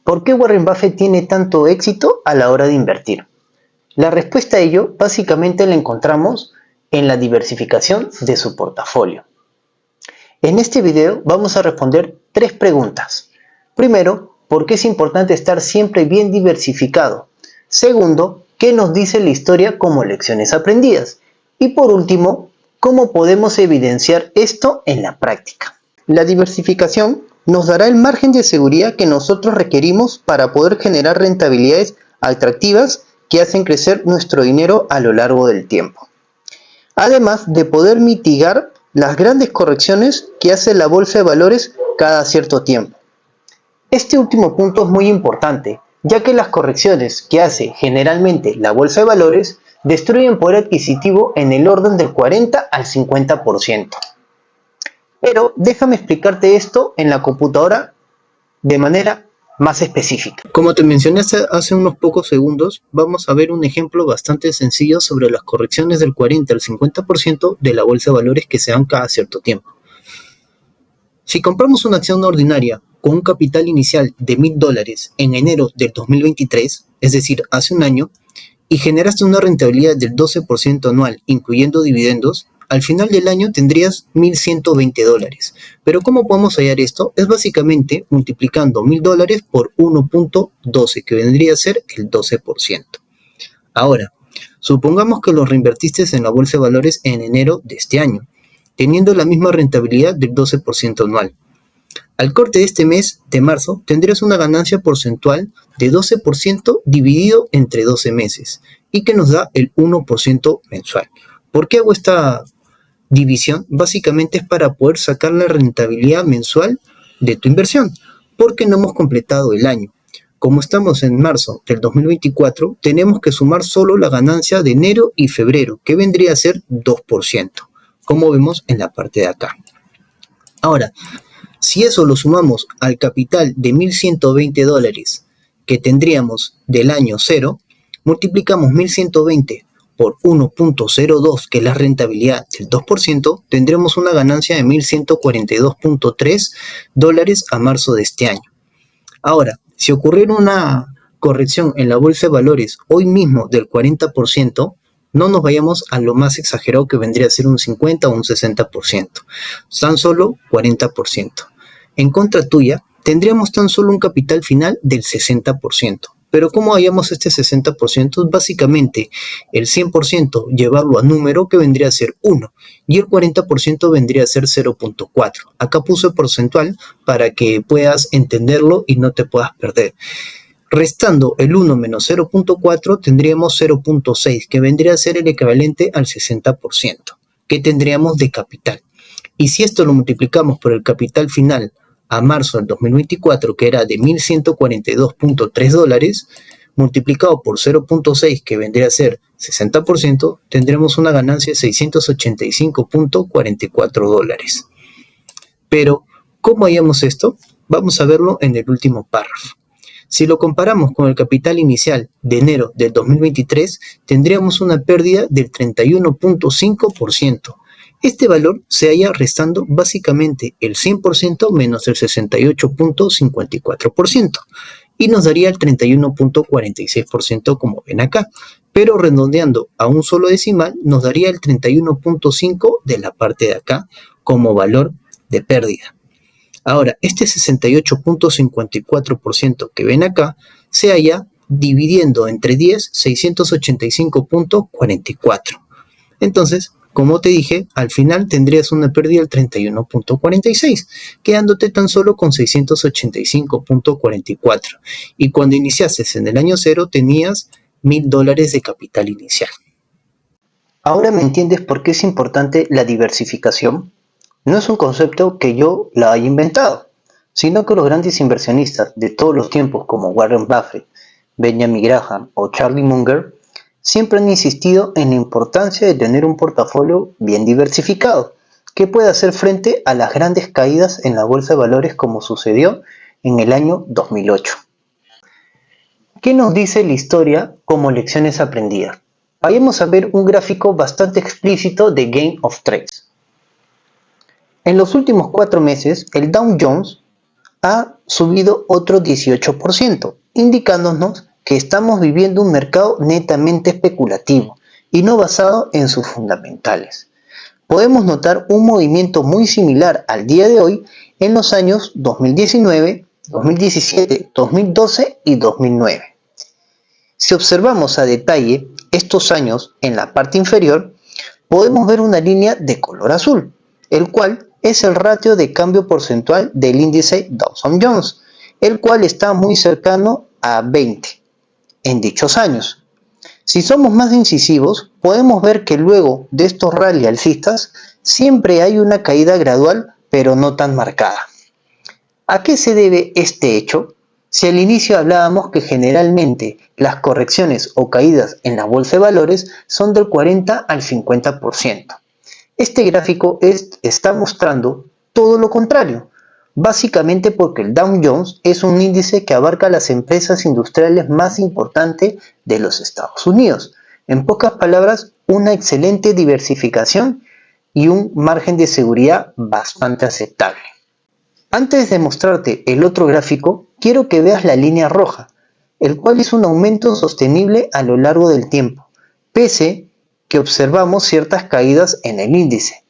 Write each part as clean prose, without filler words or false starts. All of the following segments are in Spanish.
¿Por qué Warren Buffett tiene tanto éxito a la hora de invertir? La respuesta a ello básicamente la encontramos en la diversificación de su portafolio. En este video vamos a responder 3 preguntas. Primero, ¿por qué es importante estar siempre bien diversificado? Segundo, ¿qué nos dice la historia como lecciones aprendidas? Y por último, ¿cómo podemos evidenciar esto en la práctica? La diversificación nos dará el margen de seguridad que nosotros requerimos para poder generar rentabilidades atractivas que hacen crecer nuestro dinero a lo largo del tiempo. Además de poder mitigar las grandes correcciones que hace la bolsa de valores cada cierto tiempo. Este último punto es muy importante, ya que las correcciones que hace generalmente la bolsa de valores destruyen poder adquisitivo en el orden del 40 al 50%. Pero déjame explicarte esto en la computadora de manera más específica. Como te mencioné hace unos pocos segundos, vamos a ver un ejemplo bastante sencillo sobre las correcciones del 40 al 50% de la bolsa de valores que se dan cada cierto tiempo. Si compramos una acción ordinaria con un capital inicial de $1,000 en enero del 2023, es decir, hace un año, y generaste una rentabilidad del 12% anual, incluyendo dividendos, al final del año tendrías $1,120. Pero ¿cómo podemos hallar esto? Es básicamente multiplicando $1,000 por 1.12, que vendría a ser el 12%. Ahora, supongamos que lo reinvertiste en la bolsa de valores en enero de este año, teniendo la misma rentabilidad del 12% anual. Al corte de este mes de marzo, tendrías una ganancia porcentual de 12% dividido entre 12 meses y que nos da el 1% mensual. ¿Por qué hago esta división? Básicamente es para poder sacar la rentabilidad mensual de tu inversión, porque no hemos completado el año. Como estamos en marzo del 2024, tenemos que sumar solo la ganancia de enero y febrero, que vendría a ser 2%, como vemos en la parte de acá. Ahora, si eso lo sumamos al capital de $1,120 que tendríamos del año 0, multiplicamos 1,120 por 1.02, que es la rentabilidad del 2%, tendremos una ganancia de $1,142.3 a marzo de este año. Ahora, si ocurriera una corrección en la bolsa de valores hoy mismo del 40%, no nos vayamos a lo más exagerado que vendría a ser un 50 o un 60%, tan solo 40%. En contra tuya, tendríamos tan solo un capital final del 60%. Pero ¿cómo hallamos este 60%? Básicamente, el 100% llevarlo a número, que vendría a ser 1, y el 40% vendría a ser 0.4. Acá puse porcentual para que puedas entenderlo y no te puedas perder. Restando el 1 menos 0.4 tendríamos 0.6, que vendría a ser el equivalente al 60% que tendríamos de capital. Y si esto lo multiplicamos por el capital final a marzo del 2024, que era de $1,142.3, multiplicado por 0.6, que vendría a ser 60%, tendremos una ganancia de $685.44. Pero, ¿cómo hallamos esto? Vamos a verlo en el último párrafo. Si lo comparamos con el capital inicial de enero del 2023, tendríamos una pérdida del 31.5%. Este valor se halla restando básicamente el 100% menos el 68.54% y nos daría el 31.46% como ven acá, pero redondeando a un solo decimal nos daría el 31.5% de la parte de acá como valor de pérdida. Ahora, este 68.54% que ven acá se halla dividiendo entre 10 685.44. Entonces, como te dije, al final tendrías una pérdida del 31.46, quedándote tan solo con 685.44. Y cuando iniciaste en el año 0 tenías $1,000 de capital inicial. ¿Ahora me entiendes por qué es importante la diversificación? No es un concepto que yo la haya inventado, sino que los grandes inversionistas de todos los tiempos como Warren Buffett, Benjamin Graham o Charlie Munger siempre han insistido en la importancia de tener un portafolio bien diversificado que pueda hacer frente a las grandes caídas en la bolsa de valores como sucedió en el año 2008. ¿Qué nos dice la historia como lecciones aprendidas? Vayamos a ver un gráfico bastante explícito de Game of Trades. En los últimos 4 meses, el Dow Jones ha subido otro 18%, indicándonos que estamos viviendo un mercado netamente especulativo y no basado en sus fundamentales. Podemos notar un movimiento muy similar al día de hoy en los años 2019, 2017, 2012 y 2009. Si observamos a detalle estos años en la parte inferior, podemos ver una línea de color azul, el cual es el ratio de cambio porcentual del índice Dow Jones, el cual está muy cercano a 20 en dichos años. Si somos más incisivos, podemos ver que luego de estos rally alcistas siempre hay una caída gradual, pero no tan marcada. ¿A qué se debe este hecho? Si al inicio hablábamos que generalmente las correcciones o caídas en la bolsa de valores son del 40 al 50%. Este gráfico está mostrando todo lo contrario, básicamente porque el Dow Jones es un índice que abarca las empresas industriales más importantes de los Estados Unidos. En pocas palabras, una excelente diversificación y un margen de seguridad bastante aceptable. Antes de mostrarte el otro gráfico, quiero que veas la línea roja, el cual es un aumento sostenible a lo largo del tiempo, pese que observamos ciertas caídas en el índice.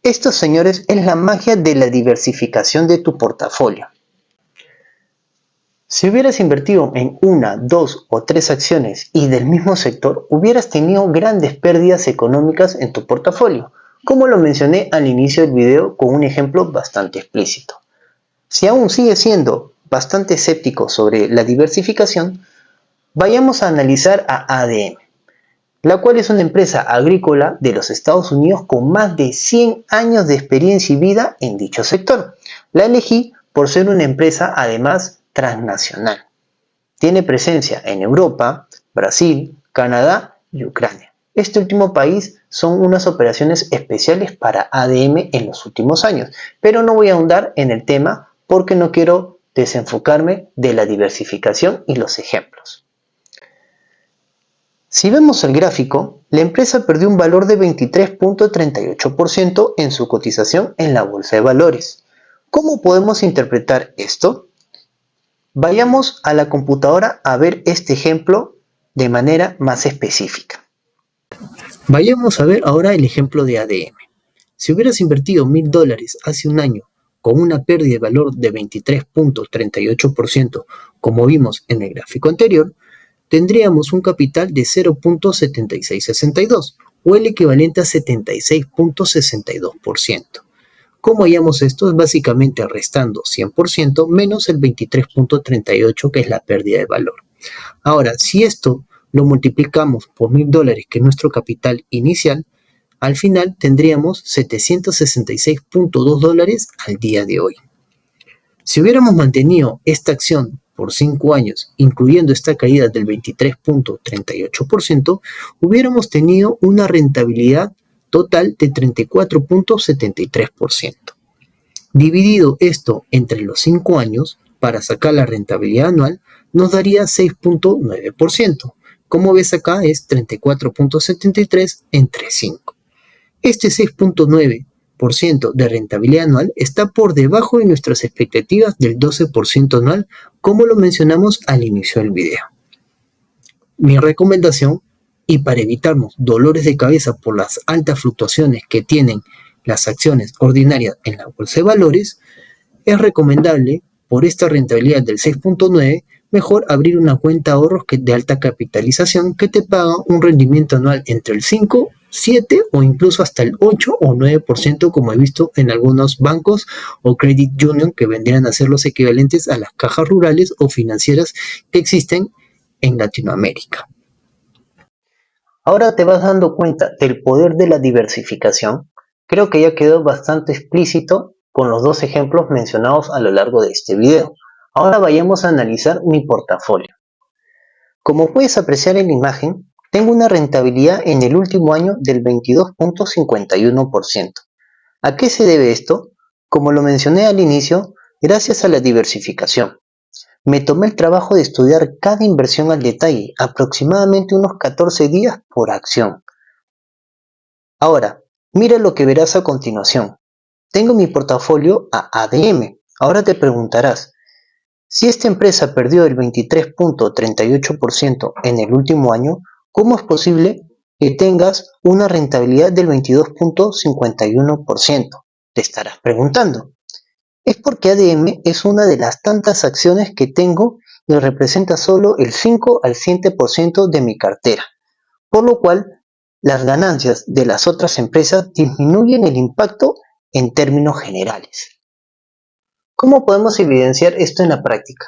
Esto, señores, es la magia de la diversificación de tu portafolio. Si hubieras invertido en una, dos o tres acciones y del mismo sector, hubieras tenido grandes pérdidas económicas en tu portafolio, como lo mencioné al inicio del video con un ejemplo bastante explícito. Si aún sigues siendo bastante escéptico sobre la diversificación, vayamos a analizar a ADM, la cual es una empresa agrícola de los Estados Unidos con más de 100 años de experiencia y vida en dicho sector. La elegí por ser una empresa además transnacional. Tiene presencia en Europa, Brasil, Canadá y Ucrania. Este último país son unas operaciones especiales para ADM en los últimos años, pero no voy a ahondar en el tema porque no quiero desenfocarme de la diversificación y los ejemplos. Si vemos el gráfico, la empresa perdió un valor de 23.38% en su cotización en la bolsa de valores. ¿Cómo podemos interpretar esto? Vayamos a la computadora a ver este ejemplo de manera más específica. Vayamos a ver ahora el ejemplo de ADM. Si hubieras invertido $1,000 hace un año con una pérdida de valor de 23.38%, como vimos en el gráfico anterior, tendríamos un capital de 0.7662 o el equivalente a 76.62%. ¿Cómo hallamos esto? Es básicamente restando 100% menos el 23.38 que es la pérdida de valor. Ahora, si esto lo multiplicamos por $1,000 que es nuestro capital inicial, al final tendríamos $766.2 al día de hoy. Si hubiéramos mantenido esta acción por 5 años, incluyendo esta caída del 23.38%, hubiéramos tenido una rentabilidad total de 34.73%. Dividido esto entre los 5 años, para sacar la rentabilidad anual, nos daría 6.9%. Como ves acá es 34.73 entre 5. Este 6.9% de rentabilidad anual está por debajo de nuestras expectativas del 12% anual, como lo mencionamos al inicio del video. Mi recomendación, y para evitarnos dolores de cabeza por las altas fluctuaciones que tienen las acciones ordinarias en la bolsa de valores, es recomendable, por esta rentabilidad del 6.9, mejor abrir una cuenta de ahorros de alta capitalización que te paga un rendimiento anual entre el 5, 7 o incluso hasta el 8 o 9%, como he visto en algunos bancos o credit union que vendrían a ser los equivalentes a las cajas rurales o financieras que existen en Latinoamérica. Ahora te vas dando cuenta del poder de la diversificación. Creo que ya quedó bastante explícito con los dos ejemplos mencionados a lo largo de este video. Ahora vayamos a analizar mi portafolio. Como puedes apreciar en la imagen, tengo una rentabilidad en el último año del 22.51%. ¿A qué se debe esto? Como lo mencioné al inicio, gracias a la diversificación. Me tomé el trabajo de estudiar cada inversión al detalle, aproximadamente unos 14 días por acción. Ahora, mira lo que verás a continuación. Tengo mi portafolio a ADM. Ahora te preguntarás, Si esta empresa perdió el 23.38% en el último año, ¿cómo es posible que tengas una rentabilidad del 22.51%? Te estarás preguntando. Es porque ADM es una de las tantas acciones que tengo y representa solo el 5 al 7% de mi cartera, por lo cual las ganancias de las otras empresas disminuyen el impacto en términos generales. ¿Cómo podemos evidenciar esto en la práctica?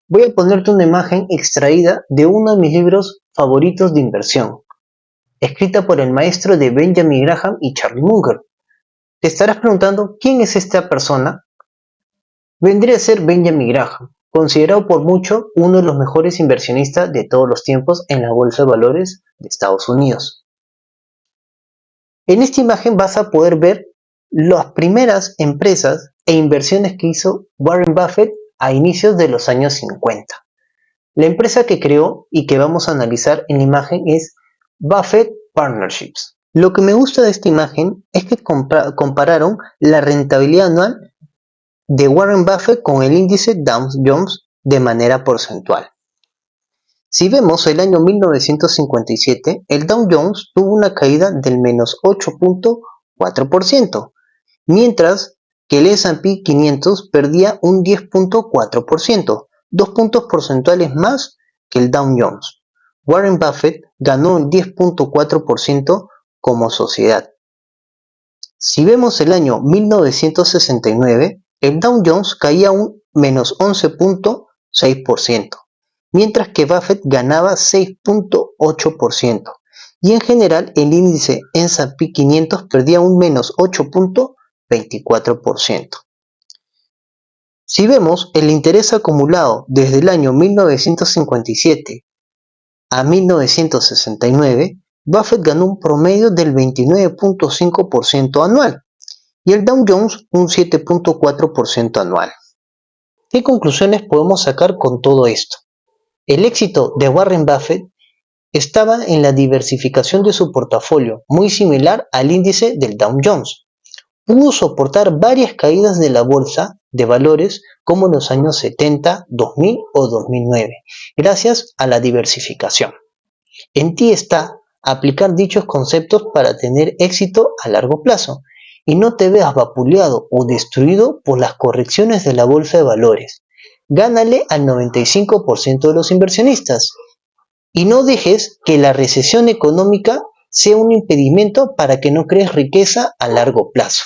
Voy a ponerte una imagen extraída de uno de mis libros favoritos de inversión, escrita por el maestro de Benjamin Graham y Charlie Munger. Te estarás preguntando, ¿quién es esta persona? Vendría a ser Benjamin Graham, considerado por muchos uno de los mejores inversionistas de todos los tiempos en la bolsa de valores de Estados Unidos. En esta imagen vas a poder ver las primeras empresas e inversiones que hizo Warren Buffett a inicios de los años 50. La empresa que creó y que vamos a analizar en la imagen es Buffett Partnerships. Lo que me gusta de esta imagen es que compararon la rentabilidad anual de Warren Buffett con el índice Dow Jones de manera porcentual. Si vemos el año 1957, el Dow Jones tuvo una caída del menos 8.4%, mientras que el S&P 500 perdía un 10.4%, 2 puntos porcentuales más que el Dow Jones. Warren Buffett ganó el 10.4% como sociedad. Si vemos el año 1969, el Dow Jones caía un menos 11.6%, mientras que Buffett ganaba 6.8%, y en general el índice S&P 500 perdía un menos 8.24%. Si vemos el interés acumulado desde el año 1957 a 1969, Buffett ganó un promedio del 29.5% anual y el Dow Jones un 7.4% anual. ¿Qué conclusiones podemos sacar con todo esto? El éxito de Warren Buffett estaba en la diversificación de su portafolio, muy similar al índice del Dow Jones. Pudo soportar varias caídas de la bolsa de valores como en los años 70, 2000 o 2009, gracias a la diversificación. En ti está aplicar dichos conceptos para tener éxito a largo plazo y no te veas vapuleado o destruido por las correcciones de la bolsa de valores. Gánale al 95% de los inversionistas y no dejes que la recesión económica sea un impedimento para que no crees riqueza a largo plazo.